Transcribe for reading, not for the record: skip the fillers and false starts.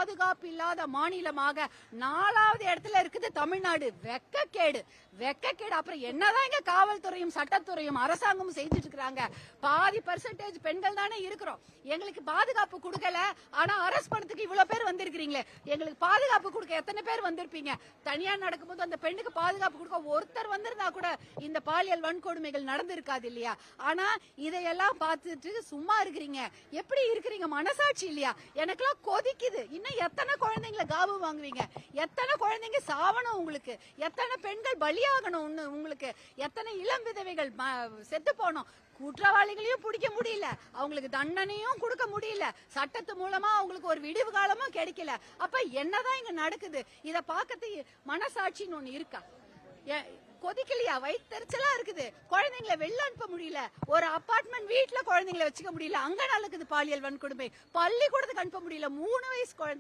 பாதுகாப்பு இல்லாத மாநிலமாக 4வது இடத்துல இருக்குது தமிழ்நாடு. வெக்கக்கேடு. அப்புறம் என்னதான் இங்க காவல்துறையும் சட்டத்துறையும் அரசாங்கமும் செஞ்சுட்டு இருக்காங்க. பாதி % பெண்கள் தானே இருக்கிறோம். எங்களுக்கு பாதுகாப்பு கொடுக்கல, ஆனா அரெஸ்ட் பண்ணதுக்கு இவ்வளவு பேர் வந்திருக்கீங்களே, எங்களுக்கு பாதுகாப்பு கொடுக்க எத்தனை பேர் வந்திருப்பீங்க? தனியா நடக்கும்போது அந்த பெண்ணுக்கு பாதுகாப்பு கொடுக்க ஒருத்தர் வந்திருந்தா கூட இந்த பாலியல் வன்கொடுமைகள் நடந்திருக்காது இல்லையா? ஆனா இதையெல்லாம் பார்த்துட்டு சும்மா இருக்கிறீங்க. எப்படி இருக்கிறீங்க? மனசாட்சி இல்லையா? எனக்கெல்லாம் கொதிக்குது. இன்னும் எத்தனை குழந்தைங்களை காவு வாங்குவீங்க? எத்தனை குழந்தைங்க சாவணும் உங்களுக்கு? எத்தனை பெண்கள் பலியாகணும் உங்களுக்கு? எத்தனை இளம் விதவைகள் செத்து போனோம்? குற்றவாளிகளையும் பிடிக்க முடியல, அவங்களுக்கு தண்டனையும் கொடுக்க முடியல, சட்டத்து மூலமா அவங்களுக்கு ஒரு விடிவு காலமும் கிடைக்கல. அப்ப என்னதான் இங்க நடக்குது? இத பாக்கிறது மனசாட்சின்னு ஒண்ணு இருக்கா? கொதிக்கலையா? வயிற்றுச்சலா இருக்குது. குழந்தைங்களை வெளில அனுப்ப முடியல. ஒரு அபார்ட்மெண்ட் வீட்டுல குழந்தைங்களை வச்சுக்க முடியல. அங்க நடக்குது பாலியல் வன்கொடுமை. பள்ளிக்கூடத்துக்கு அனுப்ப முடியல. 3 வயசு குழந்தை